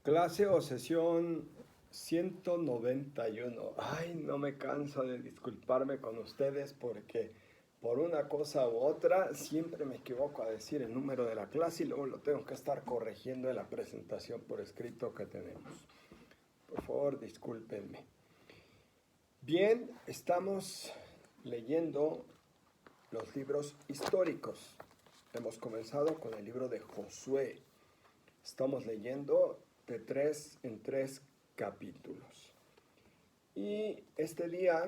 Clase o sesión 191. Ay, no me canso de disculparme con ustedes porque por una cosa u otra siempre me equivoco a decir el número de la clase y luego lo tengo que estar corrigiendo en la presentación por escrito que tenemos. Por favor, discúlpenme. Bien, estamos leyendo los libros históricos. Hemos comenzado con el libro de Josué. Estamos leyendo de 3 en 3 capítulos. Y este día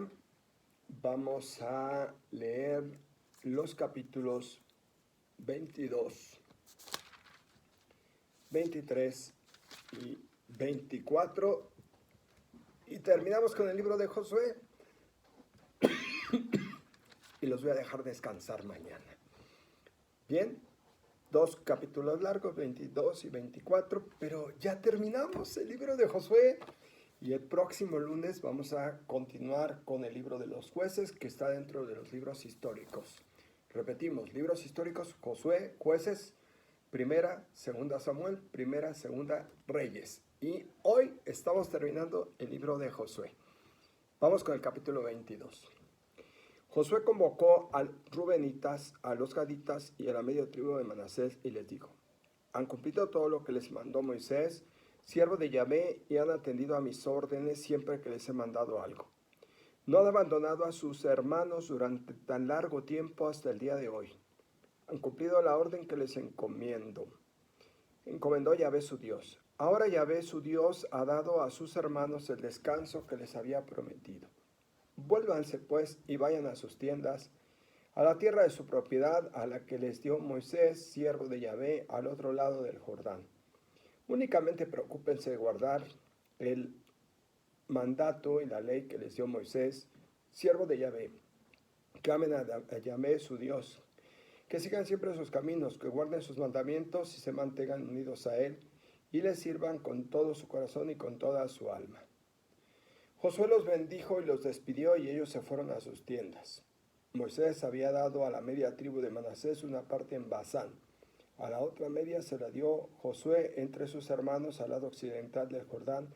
vamos a leer los capítulos 22, 23 y 24. Y terminamos con el libro de Josué. Y los voy a dejar descansar mañana. Bien. 2 capítulos largos, 22 y 24, pero ya terminamos el libro de Josué y el próximo lunes vamos a continuar con el libro de los jueces que está dentro de los libros históricos. Repetimos, libros históricos, Josué, jueces, primera, segunda Samuel, primera, segunda Reyes. Y hoy estamos terminando el libro de Josué. Vamos con el capítulo 22. Josué convocó a Rubenitas, a los Gaditas y a la media tribu de Manasés y les dijo: han cumplido todo lo que les mandó Moisés, siervo de Yahvé, y han atendido a mis órdenes siempre que les he mandado algo. No han abandonado a sus hermanos durante tan largo tiempo hasta el día de hoy. Han cumplido la orden que les encomendó Yahvé su Dios. Ahora Yahvé su Dios ha dado a sus hermanos el descanso que les había prometido. Vuélvanse pues y vayan a sus tiendas, a la tierra de su propiedad, a la que les dio Moisés, siervo de Yahvé, al otro lado del Jordán. Únicamente preocúpense de guardar el mandato y la ley que les dio Moisés, siervo de Yahvé. Que amen a Yahvé su Dios, que sigan siempre sus caminos, que guarden sus mandamientos y se mantengan unidos a él, y les sirvan con todo su corazón y con toda su alma. Josué los bendijo y los despidió, y ellos se fueron a sus tiendas. Moisés había dado a la media tribu de Manasés una parte en Basán. A la otra media se la dio Josué entre sus hermanos al lado occidental del Jordán,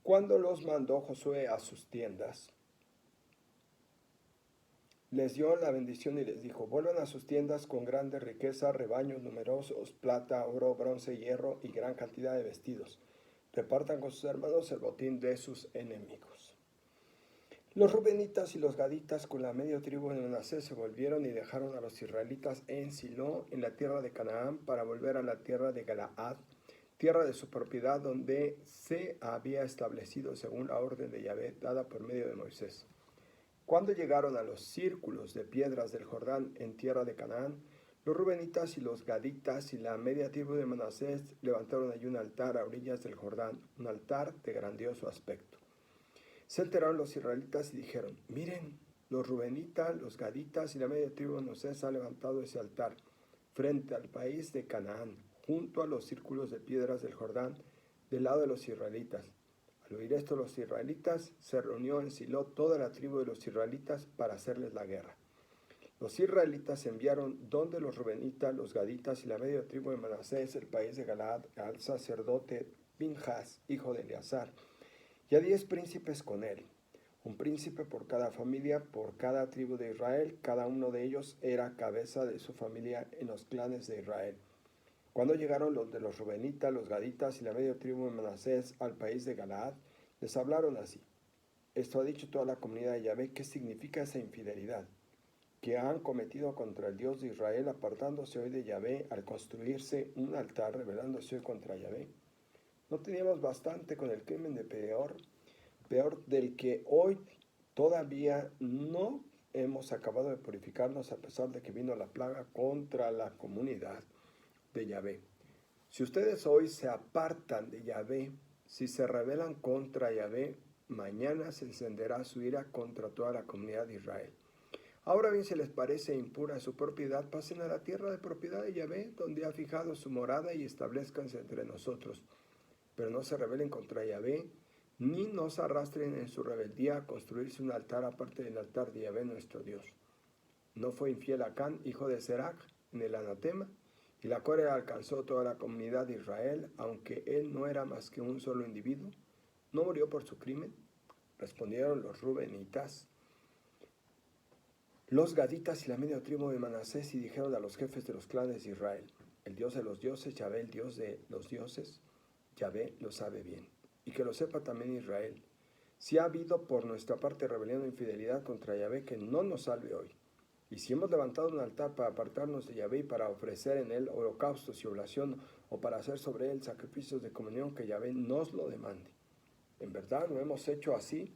cuando los mandó Josué a sus tiendas. Les dio la bendición y les dijo: vuelvan a sus tiendas con grande riqueza, rebaños numerosos, plata, oro, bronce, hierro y gran cantidad de vestidos. Repartan con sus hermanos el botín de sus enemigos. Los rubenitas y los gaditas con la media tribu de Manasés se volvieron y dejaron a los israelitas en Silo, en la tierra de Canaán, para volver a la tierra de Galaad, tierra de su propiedad, donde se había establecido según la orden de Yahvé dada por medio de Moisés. Cuando llegaron a los círculos de piedras del Jordán en tierra de Canaán, los rubenitas y los gaditas y la media tribu de Manasés levantaron allí un altar a orillas del Jordán, un altar de grandioso aspecto. Se enteraron los israelitas y dijeron: miren, los rubenitas, los gaditas y la media tribu de Manasés han levantado ese altar frente al país de Canaán, junto a los círculos de piedras del Jordán, del lado de los israelitas. Al oír esto, los israelitas, se reunió en Silo toda la tribu de los israelitas para hacerles la guerra. Los israelitas enviaron donde los rubenitas, los gaditas y la media tribu de Manasés, el país de Galaad, al sacerdote Pinjas, hijo de Eleazar, y a 10 príncipes con él, un príncipe por cada familia, por cada tribu de Israel. Cada uno de ellos era cabeza de su familia en los clanes de Israel. Cuando llegaron los de los rubenitas, los gaditas y la media tribu de Manasés al país de Galaad, les hablaron así: esto ha dicho toda la comunidad de Yahvé. ¿Qué significa esa infidelidad que han cometido contra el Dios de Israel, apartándose hoy de Yahvé al construirse un altar, rebelándose hoy contra Yahvé? ¿No teníamos bastante con el crimen de peor del que hoy todavía no hemos acabado de purificarnos, a pesar de que vino la plaga contra la comunidad de Yahvé? Si ustedes hoy se apartan de Yahvé, si se rebelan contra Yahvé, mañana se encenderá su ira contra toda la comunidad de Israel. Ahora bien, si les parece impura su propiedad, pasen a la tierra de propiedad de Yahvé, donde ha fijado su morada, y establezcanse entre nosotros. Pero no se rebelen contra Yahvé, ni nos arrastren en su rebeldía a construirse un altar aparte del altar de Yahvé nuestro Dios. ¿No fue infiel Acán, hijo de Serac, en el anatema? Y la cólera alcanzó toda la comunidad de Israel, aunque él no era más que un solo individuo. ¿No murió por su crimen? Respondieron los rubenitas, los gaditas y la media tribu de Manasés, y dijeron a los jefes de los clanes de Israel: el Dios de los dioses, Yahvé, el Dios de los dioses, Yahvé lo sabe bien. Y que lo sepa también Israel: si ha habido por nuestra parte rebelión o infidelidad contra Yahvé, que no nos salve hoy. Y si hemos levantado un altar para apartarnos de Yahvé y para ofrecer en él holocaustos y oblación, o para hacer sobre él sacrificios de comunión, que Yahvé nos lo demande. En verdad lo hemos hecho así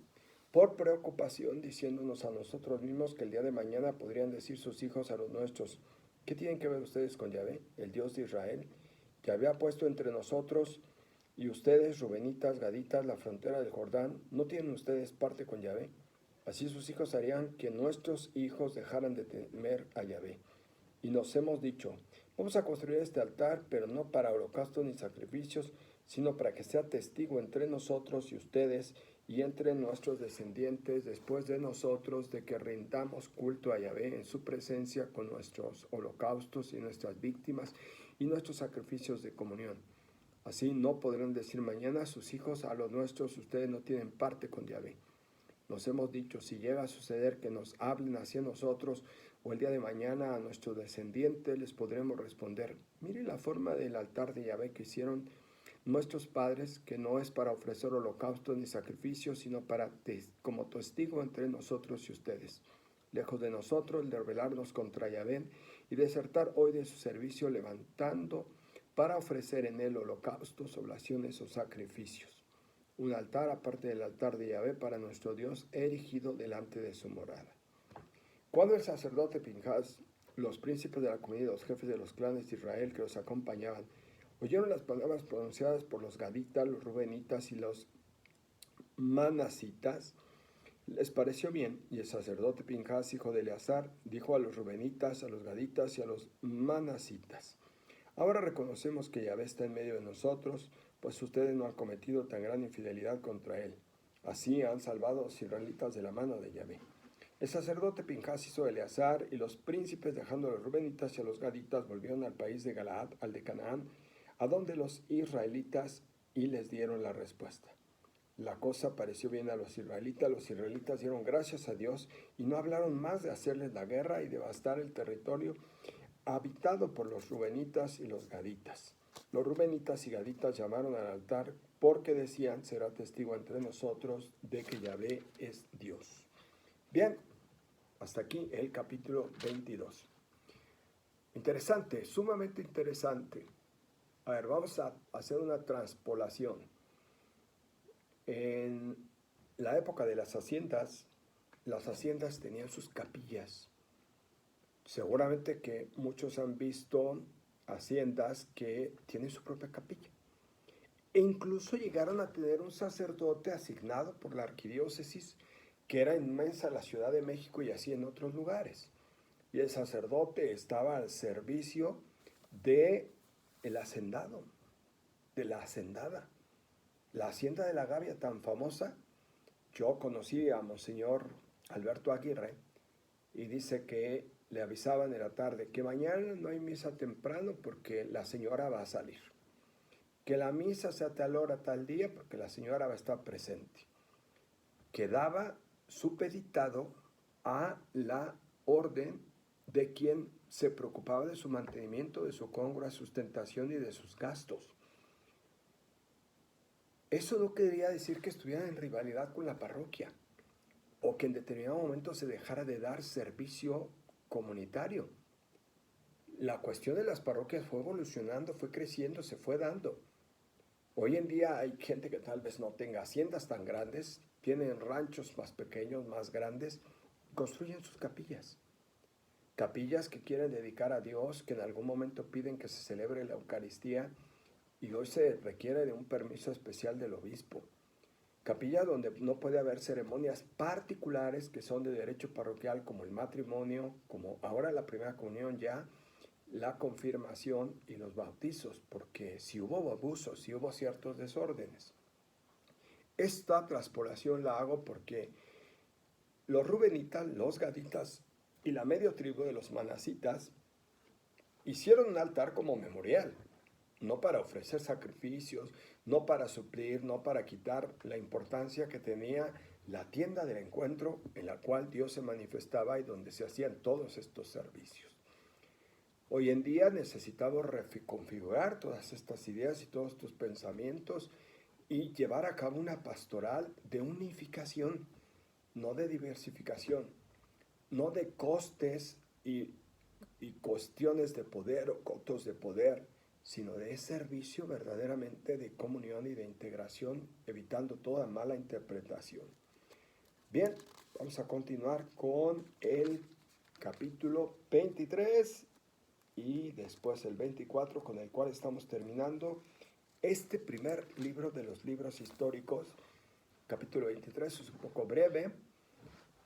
por preocupación, diciéndonos a nosotros mismos que el día de mañana podrían decir sus hijos a los nuestros: ¿qué tienen que ver ustedes con Yahvé, el Dios de Israel, que había puesto entre nosotros y ustedes, rubenitas, gaditas, la frontera del Jordán? ¿No tienen ustedes parte con Yahvé? Así sus hijos harían que nuestros hijos dejaran de temer a Yahvé. Y nos hemos dicho: vamos a construir este altar, pero no para holocaustos ni sacrificios, sino para que sea testigo entre nosotros y ustedes, y entre nuestros descendientes después de nosotros, de que rindamos culto a Yahvé en su presencia con nuestros holocaustos y nuestras víctimas y nuestros sacrificios de comunión. Así no podrán decir mañana a sus hijos: a los nuestros ustedes no tienen parte con Yahvé. Nos hemos dicho: si llega a suceder que nos hablen hacia nosotros, o el día de mañana a nuestros descendientes, les podremos responder: mire la forma del altar de Yahvé que hicieron nuestros padres, que no es para ofrecer holocaustos ni sacrificios, sino como testigo entre nosotros y ustedes. Lejos de nosotros el de rebelarnos contra Yahvé y desertar hoy de su servicio, levantando para ofrecer en él holocaustos, oblaciones o sacrificios. Un altar aparte del altar de Yahvé para nuestro Dios, erigido delante de su morada. Cuando el sacerdote Pinhas, los príncipes de la comunidad y los jefes de los clanes de Israel que los acompañaban, oyeron las palabras pronunciadas por los gaditas, los rubenitas y los manasitas, les pareció bien, y el sacerdote Pinhas, hijo de Eleazar, dijo a los rubenitas, a los gaditas y a los manasitas: ahora reconocemos que Yahvé está en medio de nosotros, pues ustedes no han cometido tan gran infidelidad contra él. Así han salvado a los israelitas de la mano de Yahvé. El sacerdote Pinhas hizo Eleazar, y los príncipes, dejando a los rubenitas y a los gaditas, volvieron al país de Galaad, al de Canaán, a donde los israelitas, y les dieron la respuesta. La cosa pareció bien a los israelitas dieron gracias a Dios, y no hablaron más de hacerles la guerra y devastar el territorio habitado por los rubenitas y los gaditas. Los rubenitas y gaditas llamaron al altar porque decían: será testigo entre nosotros de que Yahvé es Dios. Bien, hasta aquí el capítulo 22. Interesante, sumamente interesante. A ver, vamos a hacer una transpolación. En la época de las haciendas tenían sus capillas. Seguramente que muchos han visto haciendas que tienen su propia capilla. E incluso llegaron a tener un sacerdote asignado por la arquidiócesis, que era inmensa la Ciudad de México y así en otros lugares. Y el sacerdote estaba al servicio de el hacendado, de la hacendada. La hacienda de la Gavia, tan famosa, yo conocí a Monseñor Alberto Aguirre, y dice que le avisaban en la tarde que mañana no hay misa temprano porque la señora va a salir, que la misa sea tal hora, tal día, porque la señora va a estar presente. Quedaba supeditado a la orden de quien se preocupaba de su mantenimiento, de su congruente sustentación y de sus gastos. Eso no quería decir que estuvieran en rivalidad con la parroquia, o que en determinado momento se dejara de dar servicio comunitario. La cuestión de las parroquias fue evolucionando, fue creciendo, se fue dando. Hoy en día hay gente que tal vez no tenga haciendas tan grandes, tienen ranchos más pequeños, más grandes, construyen sus capillas. Capillas que quieren dedicar a Dios, que en algún momento piden que se celebre la Eucaristía, y hoy se requiere de un permiso especial del obispo. Capilla donde no puede haber ceremonias particulares que son de derecho parroquial, como el matrimonio, como ahora la primera comunión ya, la confirmación y los bautizos, porque si hubo abusos, si hubo ciertos desórdenes. Esta transpolación la hago porque los rubenitas, los gaditas y la medio tribu de los manasitas Hicieron un altar como memorial, no para ofrecer sacrificios, no para suplir, no para quitar la importancia que tenía la tienda del encuentro en la cual Dios se manifestaba y donde se hacían todos estos servicios. Hoy en día necesitamos reconfigurar todas estas ideas y todos estos pensamientos y llevar a cabo una pastoral de unificación, no de diversificación, no de costes y cuestiones de poder o cotos de poder, sino de servicio verdaderamente de comunión y de integración, evitando toda mala interpretación. Bien, vamos a continuar con el capítulo 23 y después el 24, con el cual estamos terminando este primer libro de los libros históricos. Capítulo 23 es un poco breve,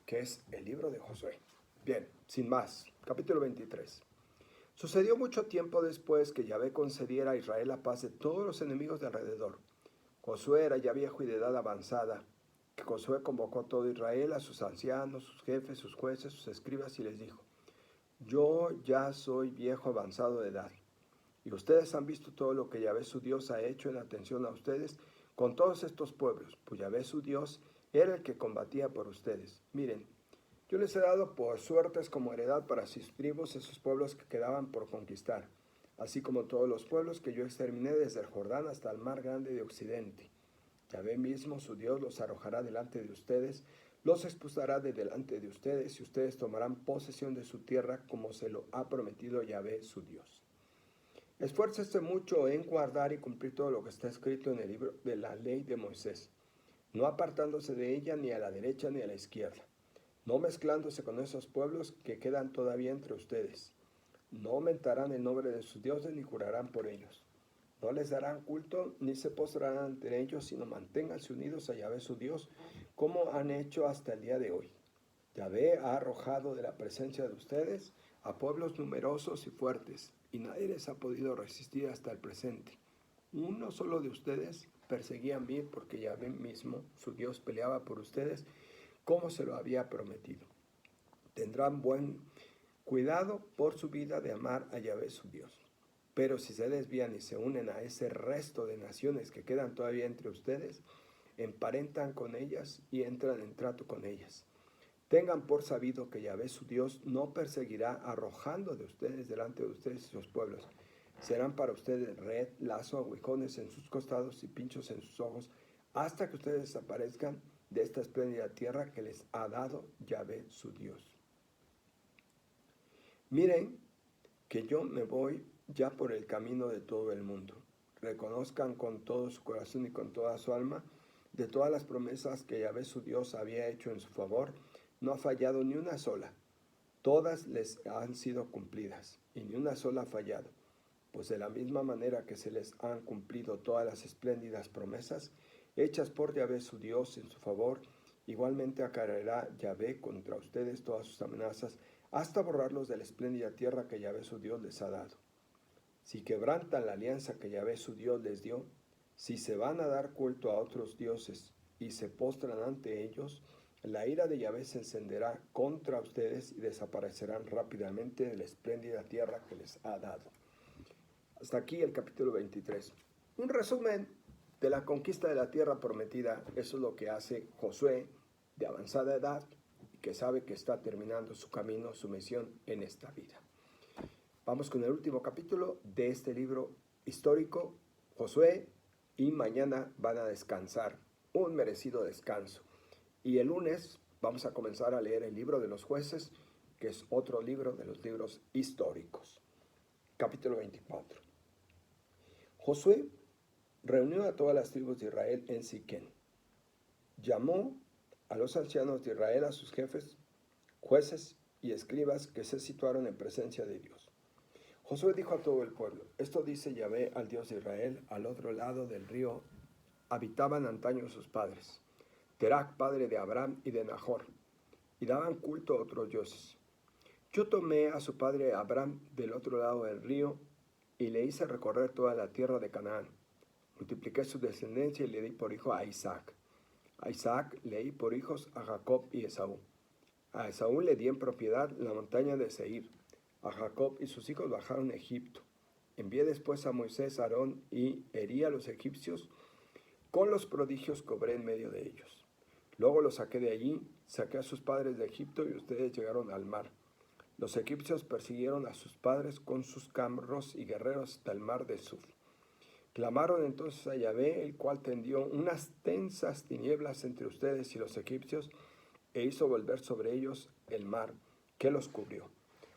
que es el libro de Josué. Bien, sin más, capítulo 23. Sucedió mucho tiempo después que Yahvé concediera a Israel la paz de todos los enemigos de alrededor. Josué era ya viejo y de edad avanzada, que Josué convocó a todo Israel, a sus ancianos, sus jefes, sus jueces, sus escribas, y les dijo: yo ya soy viejo avanzado de edad, y ustedes han visto todo lo que Yahvé su Dios ha hecho en atención a ustedes con todos estos pueblos, pues Yahvé su Dios era el que combatía por ustedes. Miren, yo les he dado por suertes como heredad para sus tribus esos pueblos que quedaban por conquistar, así como todos los pueblos que yo exterminé desde el Jordán hasta el mar grande de occidente. Yahvé mismo, su Dios, los arrojará delante de ustedes, los expulsará de delante de ustedes, y ustedes tomarán posesión de su tierra como se lo ha prometido Yahvé, su Dios. Esfuércese mucho en guardar y cumplir todo lo que está escrito en el libro de la ley de Moisés, no apartándose de ella ni a la derecha ni a la izquierda, no mezclándose con esos pueblos que quedan todavía entre ustedes. No aumentarán el nombre de sus dioses ni jurarán por ellos. No les darán culto ni se postrarán ante ellos, sino manténganse unidos a Yahvé su Dios, como han hecho hasta el día de hoy. Yahvé ha arrojado de la presencia de ustedes a pueblos numerosos y fuertes, y nadie les ha podido resistir hasta el presente. Uno solo de ustedes perseguía a mí, porque Yahvé mismo, su Dios, peleaba por ustedes como se lo había prometido. Tendrán buen cuidado por su vida de amar a Yahvé su Dios. Pero si se desvían y se unen a ese resto de naciones que quedan todavía entre ustedes, emparentan con ellas y entran en trato con ellas. Tengan por sabido que Yahvé su Dios no perseguirá arrojando de ustedes delante de ustedes esos pueblos. Serán para ustedes red, lazo, aguijones en sus costados y pinchos en sus ojos, hasta que ustedes desaparezcan de esta espléndida tierra que les ha dado Yahvé su Dios. Miren que yo me voy ya por el camino de todo el mundo. Reconozcan con todo su corazón y con toda su alma de todas las promesas que Yahvé su Dios había hecho en su favor, no ha fallado ni una sola. Todas les han sido cumplidas y ni una sola ha fallado. Pues de la misma manera que se les han cumplido todas las espléndidas promesas hechas por Yahvé su Dios en su favor, igualmente acarreará Yahvé contra ustedes todas sus amenazas, hasta borrarlos de la espléndida tierra que Yahvé su Dios les ha dado. Si quebrantan la alianza que Yahvé su Dios les dio, si se van a dar culto a otros dioses y se postran ante ellos, la ira de Yahvé se encenderá contra ustedes y desaparecerán rápidamente de la espléndida tierra que les ha dado. Hasta aquí el capítulo 23. Un resumen de la conquista de la tierra prometida. Eso es lo que hace Josué, de avanzada edad, y que sabe que está terminando su camino, su misión en esta vida. Vamos con el último capítulo de este libro histórico, Josué, y mañana van a descansar, un merecido descanso. Y el lunes vamos a comenzar a leer el libro de los jueces, que es otro libro de los libros históricos. Capítulo 24. Josué reunió a todas las tribus de Israel en Siquén. Llamó a los ancianos de Israel, a sus jefes, jueces y escribas que se situaron en presencia de Dios. Josué dijo a todo el pueblo: esto dice Yahvé al Dios de Israel: al otro lado del río habitaban antaño sus padres, Terac, padre de Abraham y de Nahor, y daban culto a otros dioses. Yo tomé a su padre Abraham del otro lado del río y le hice recorrer toda la tierra de Canaán. Multipliqué su descendencia y le di por hijo a Isaac. A Isaac le di por hijos a Jacob y Esaú. A Esaú le di en propiedad la montaña de Seir, a Jacob y sus hijos bajaron a Egipto. Envié después a Moisés, Aarón y herí a los egipcios con los prodigios que obré en medio de ellos. Luego los saqué de allí, saqué a sus padres de Egipto y ustedes llegaron al mar. Los egipcios persiguieron a sus padres con sus carros y guerreros hasta el mar de Suf. Clamaron entonces a Yahvé, el cual tendió unas tensas tinieblas entre ustedes y los egipcios, e hizo volver sobre ellos el mar, que los cubrió.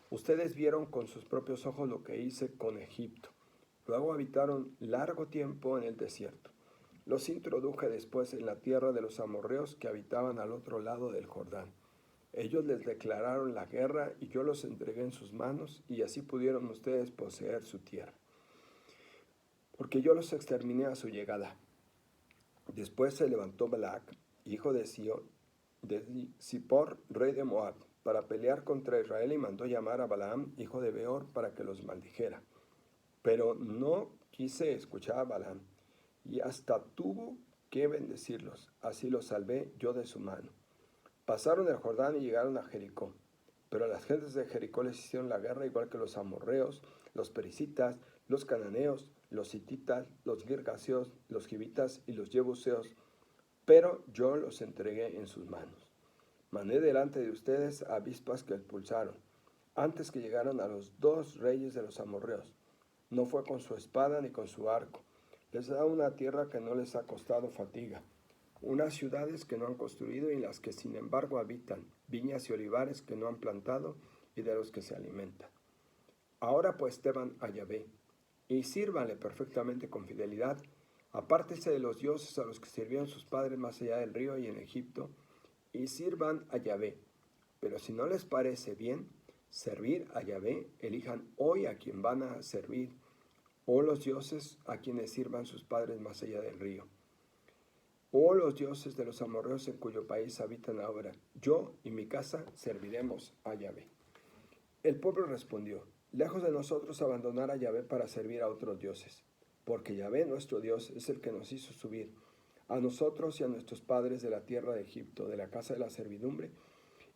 Ustedes vieron con sus propios ojos lo que hice con Egipto. Luego habitaron largo tiempo en el desierto. Los introduje después en la tierra de los amorreos que habitaban al otro lado del Jordán. Ellos les declararon la guerra y yo los entregué en sus manos, y así pudieron ustedes poseer su tierra. Porque yo los exterminé a su llegada. Después se levantó Balac, hijo de Zippor, rey de Moab, para pelear contra Israel, y mandó llamar a Balaam, hijo de Beor, para que los maldijera. Pero no quise escuchar a Balaam, y hasta tuvo que bendecirlos. Así los salvé yo de su mano. Pasaron el Jordán y llegaron a Jericó. Pero las gentes de Jericó les hicieron la guerra, igual que los amorreos, los pericitas, los cananeos, los hititas, los girgaseos, los gibitas y los jebuseos. Pero yo los entregué en sus manos. Mandé delante de ustedes avispas que expulsaron, antes que llegaran a los 2 reyes de los amorreos. No fue con su espada ni con su arco. Les da una tierra que no les ha costado fatiga, unas ciudades que no han construido y en las que sin embargo habitan, viñas y olivares que no han plantado y de los que se alimentan. Ahora pues teman a Yahvé y sírvanle perfectamente con fidelidad. Apártese de los dioses a los que sirvieron sus padres más allá del río y en Egipto, y sirvan a Yahvé. Pero si no les parece bien servir a Yahvé, elijan hoy a quien van a servir, o los dioses a quienes sirvan sus padres más allá del río, o los dioses de los amorreos en cuyo país habitan ahora. Yo y mi casa serviremos a Yahvé. El pueblo respondió: lejos de nosotros abandonar a Yahvé para servir a otros dioses, porque Yahvé nuestro Dios es el que nos hizo subir, a nosotros y a nuestros padres, de la tierra de Egipto, de la casa de la servidumbre,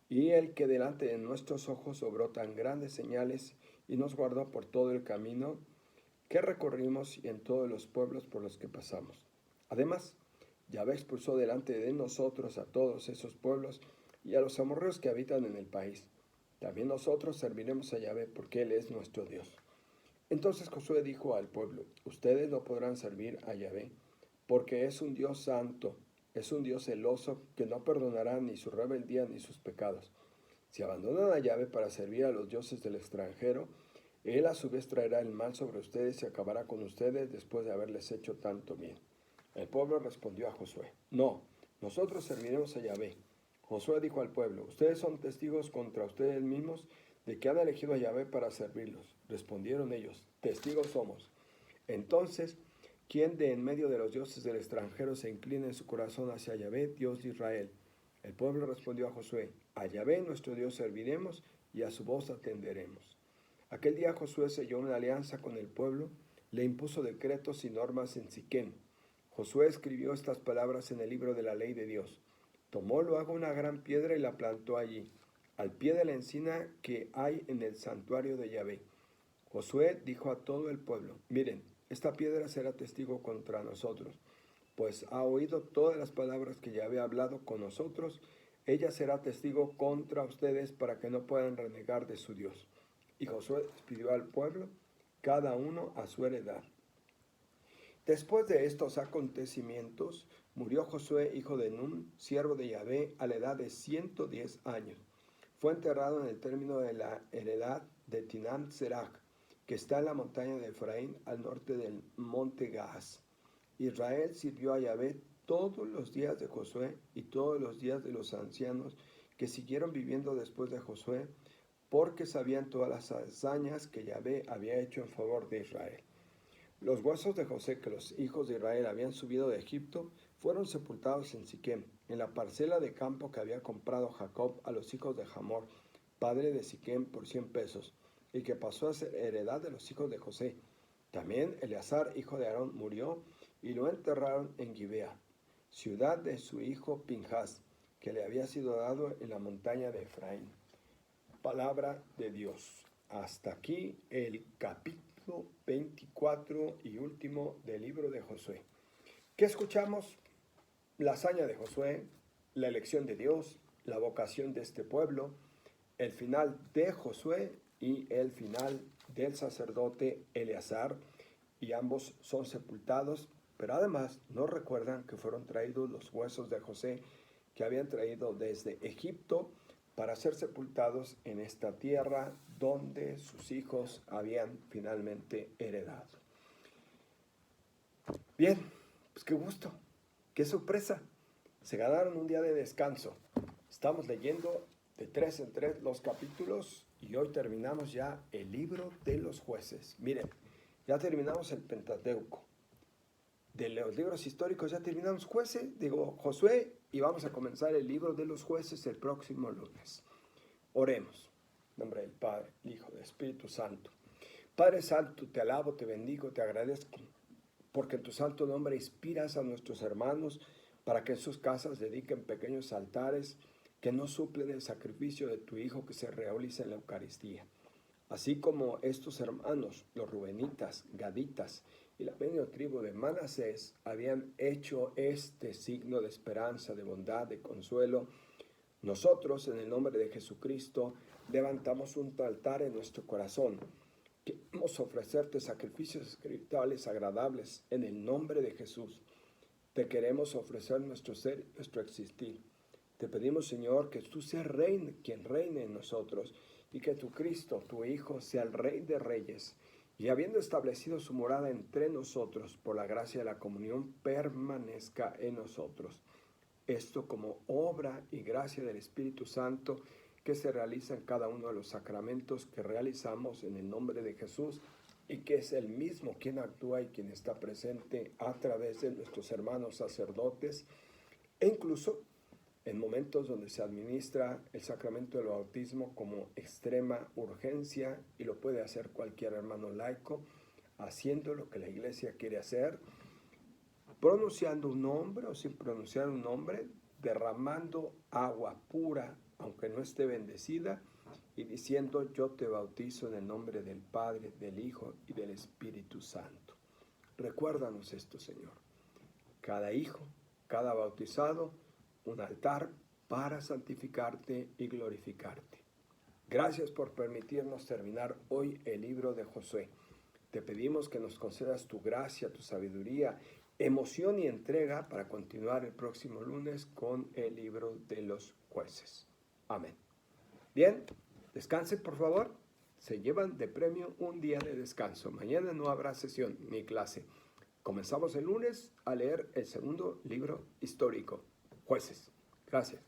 y el que delante de nuestros ojos obró tan grandes señales y nos guardó por todo el camino que recorrimos y en todos los pueblos por los que pasamos. Además, Yahvé expulsó delante de nosotros a todos esos pueblos y a los amorreos que habitan en el país. También nosotros serviremos a Yahvé, porque Él es nuestro Dios. Entonces Josué dijo al pueblo: ustedes no podrán servir a Yahvé, porque es un Dios santo, es un Dios celoso, que no perdonará ni su rebeldía ni sus pecados. Si abandonan a Yahvé para servir a los dioses del extranjero, Él a su vez traerá el mal sobre ustedes y acabará con ustedes después de haberles hecho tanto bien. El pueblo respondió a Josué: no, nosotros serviremos a Yahvé. Josué dijo al pueblo: ustedes son testigos contra ustedes mismos de que han elegido a Yahvé para servirlos. Respondieron ellos: testigos somos. Entonces, ¿quién de en medio de los dioses del extranjero se inclina en su corazón hacia Yahvé, Dios de Israel? El pueblo respondió a Josué: a Yahvé nuestro Dios serviremos y a su voz atenderemos. Aquel día Josué selló una alianza con el pueblo, le impuso decretos y normas en Siquem. Josué escribió estas palabras en el libro de la ley de Dios. Tomó luego una gran piedra y la plantó allí, al pie de la encina que hay en el santuario de Yahvé. Josué dijo a todo el pueblo: miren, esta piedra será testigo contra nosotros, pues ha oído todas las palabras que Yahvé ha hablado con nosotros. Ella será testigo contra ustedes para que no puedan renegar de su Dios. Y Josué despidió al pueblo, cada uno a su heredad. Después de estos acontecimientos, murió Josué, hijo de Nun, siervo de Yahvé, a la edad de 110 años. Fue enterrado en el término de la heredad de Tinam Serach, que está en la montaña de Efraín, al norte del monte Gaas. Israel sirvió a Yahvé todos los días de Josué y todos los días de los ancianos que siguieron viviendo después de Josué, porque sabían todas las hazañas que Yahvé había hecho en favor de Israel. Los huesos de José que los hijos de Israel habían subido de Egipto fueron sepultados en Siquem, en la parcela de campo que había comprado Jacob a los hijos de Hamor, padre de Siquem, por 100 pesos, y que pasó a ser heredad de los hijos de José. También Eleazar, hijo de Aarón, murió y lo enterraron en Gibea, ciudad de su hijo Pinjas, que le había sido dado en la montaña de Efraín. Palabra de Dios. hasta aquí el capítulo 24 y último del libro de Josué. ¿Qué escuchamos? La hazaña de Josué, la elección de Dios, la vocación de este pueblo, el final de Josué y el final del sacerdote Eleazar, y ambos son sepultados, pero además nos recuerdan que fueron traídos los huesos de José que habían traído desde Egipto para ser sepultados en esta tierra donde sus hijos habían finalmente heredado. Bien, pues qué gusto, qué sorpresa. Se ganaron un día de descanso. Estamos leyendo de 3 en 3 los capítulos y hoy terminamos ya el libro de los jueces. Miren, ya terminamos el Pentateuco. De los libros históricos ya terminamos Josué, y vamos a comenzar el libro de los jueces el próximo lunes. Oremos. En nombre del Padre, el Hijo, del Espíritu Santo. Padre Santo, te alabo, te bendigo, te agradezco, porque en tu santo nombre inspiras a nuestros hermanos para que en sus casas dediquen pequeños altares que no suplen el sacrificio de tu Hijo que se realiza en la Eucaristía. Así como estos hermanos, los rubenitas, gaditas y la media tribu de Manasés habían hecho este signo de esperanza, de bondad, de consuelo, nosotros en el nombre de Jesucristo levantamos un altar en nuestro corazón. Queremos ofrecerte sacrificios espirituales agradables en el nombre de Jesús. Te queremos ofrecer nuestro ser, nuestro existir. Te pedimos, Señor, que tú seas quien reine en nosotros y que tu Cristo, tu Hijo, sea el Rey de Reyes. Y habiendo establecido su morada entre nosotros, por la gracia de la comunión, permanezca en nosotros. Esto como obra y gracia del Espíritu Santo que se realiza en cada uno de los sacramentos que realizamos en el nombre de Jesús y que es el mismo quien actúa y quien está presente a través de nuestros hermanos sacerdotes e incluso en momentos donde se administra el sacramento del bautismo como extrema urgencia y lo puede hacer cualquier hermano laico, haciendo lo que la Iglesia quiere hacer, pronunciando un nombre o sin pronunciar un nombre, derramando agua pura, aunque no esté bendecida, y diciendo: yo te bautizo en el nombre del Padre, del Hijo y del Espíritu Santo. Recuérdanos esto, Señor. Cada hijo, cada bautizado, un altar para santificarte y glorificarte. Gracias por permitirnos terminar hoy el libro de Josué. Te pedimos que nos concedas tu gracia, tu sabiduría, emoción y entrega para continuar el próximo lunes con el libro de los jueces. Amén. Bien, descansen por favor. Se llevan de premio un día de descanso. Mañana no habrá sesión ni clase. Comenzamos el lunes a leer el segundo libro histórico, Jueces. Gracias.